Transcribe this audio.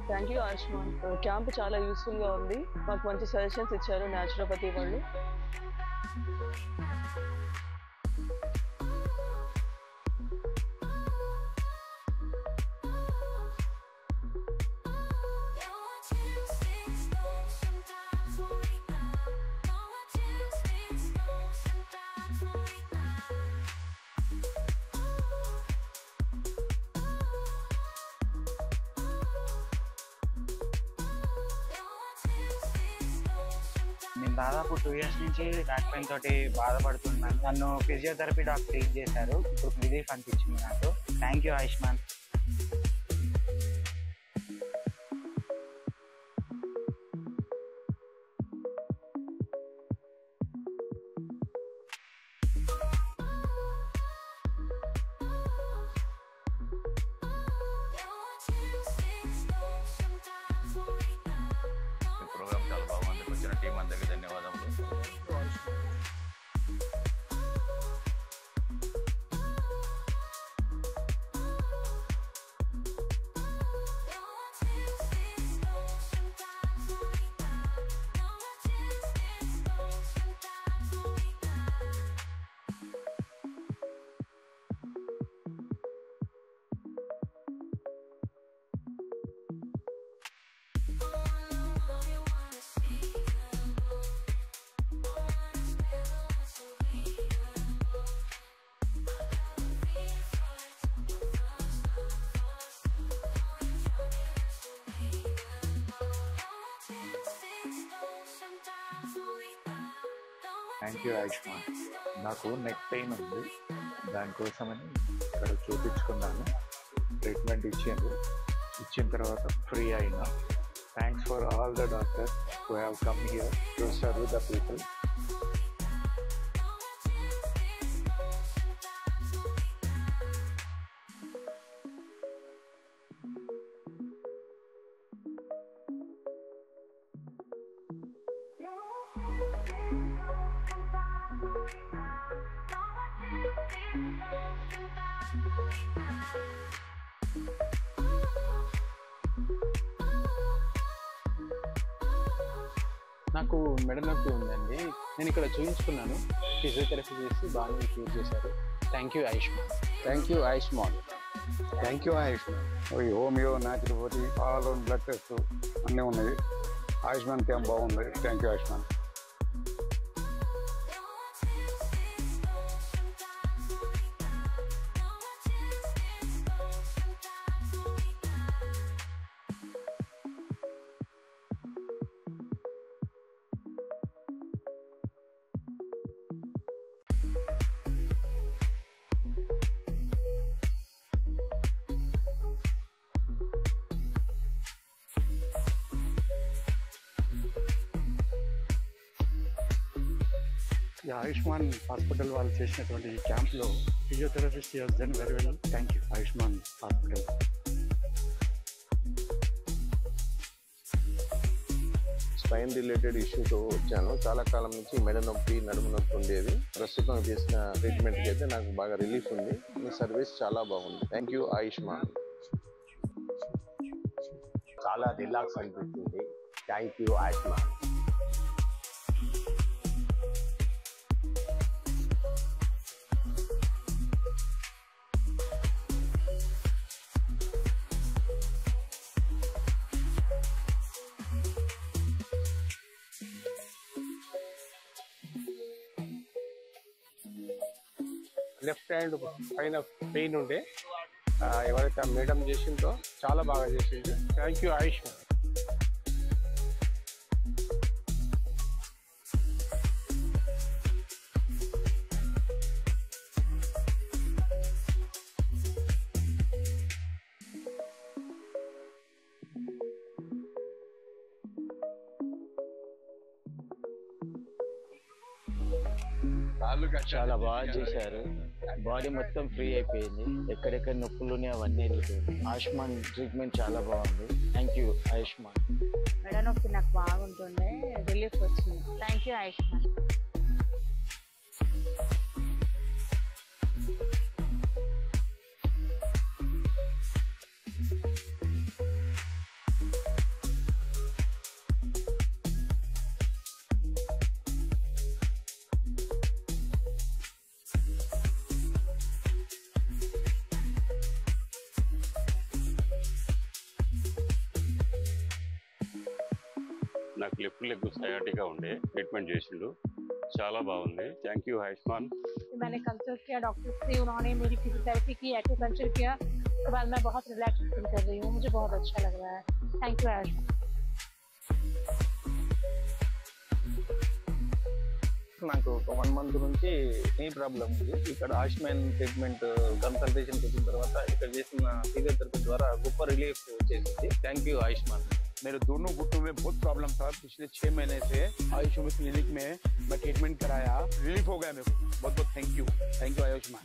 Thank you Ayushman. Camp చాలా useful గా ఉంది. మాకు మంచి సజెషన్స్ ఇచ్చారు న్యాచురోపతి వాళ్ళు. నేను దాదాపు 2 years నుంచి బ్యాక్ పెయిన్ తోటి బాధపడుతున్నాను. నన్ను ఫిజియోథెరపీ డాక్టర్ ట్రీట్ చేశారు. ఇప్పుడు రిలీఫ్ అనిపించింది నాకు. Thank you Ayushman. ప్రోగ్రామ్ చాలా బాగుంది. వచ్చిన టీం అందరికీ ధన్యవాదములు. Thank you Ayushman. నాకు నెక్ పెయిన్ ఉంది, దానికోసమని ఇక్కడ చూపించుకున్నాను. ట్రీట్మెంట్ ఇచ్చిన తర్వాత ఫ్రీ అయినా. Thanks for all the doctors who have come here to serve the people. నాకు మెడ నొప్పి ఉందండి. నేను ఇక్కడ చూపించుకున్నాను. ఫిజియోథెరపీ చేసి బాగా క్యూర్ చేశారు. Thank you Ayushman. Thank you Ayushman. Thank you Ayushman. Homeo, naturopathy, all round blood test అన్నీ ఉన్నాయి. ఆయుష్మాన్ క్యాంప్ బాగుంది. Thank you Ayushman. ఈ ఆయుష్మాన్ హాస్పిటల్ వాళ్ళు చేసినటువంటి ఈ క్యాంప్లో physiotherapist has done very well. Thank you Ayushman hospital. Spine related ఇష్యూతో వచ్చాను. చాలా కాలం నుంచి మెడ నొప్పి, నడుము నొప్పి ఉండేది. ప్రస్తుతం చేసిన ట్రీట్మెంట్కి అయితే నాకు బాగా రిలీఫ్ ఉంది. మీ సర్వీస్ చాలా బాగుంది. Thank you Ayushman. చాలా రిలాక్స్ అనిపిస్తుంది. Thank you Ayushman. Left hand పైన పెయిన్ ఉండే ఎవరైతే మేడం చేసిందో చాలా బాగా చేసింది. Thank you Ayushman. చాలా బాగా చేశారు. బాడీ మొత్తం ఫ్రీ అయిపోయింది. ఎక్కడెక్కడ నొప్పులునే అవన్నీ వెళ్ళిపోయింది. ఆయుష్మాన్ ట్రీట్మెంట్ చాలా బాగుంది. Thank you Ayushman. మెడ నొప్పి నాకు బాగుంటుండే, రిలీఫ్ వచ్చింది. Thank you Ayushman. నాకు లెఫ్ట్ లెగ్ సయాటిగా ఉండే ట్రీట్మెంట్ చేసిండు చాలా బాగుంది థ్యాంక్ యూ ఆయుష్మాన్ मैंने कंसल्ट किया डॉक्टर से, उन्होंने मेरी फिजियोथेरेपी की, एक्यूपंक्चर किया, उसके बाद मैं बहुत रिलैक्स फील कर रही हूँ, मुझे बहुत अच्छा लग रहा है। Thank you Ayushman. నాకు ఒక 1 మంత్ నుంచి నీ ప్రాబ్లం ఉంది. ఇక్కడ ఆయుష్మాన్ ట్రీట్మెంట్ కన్సల్టేషన్ వచ్చిన తర్వాత ఇక్కడ చేసిన ఫిజియోథెరపీ ద్వారా గొప్ప రిలీఫ్ వచ్చేసింది. Thank you Ayushman. मेरे दोनों घुटनों में बहुत प्रॉब्लम था पिछले 6 महीने से। आयुष्मान क्लिनिक में मैं ट्रीटमेंट कराया, रिलीफ हो गया मेरे को। बहुत बहुत थैंक यू आयुष्मान।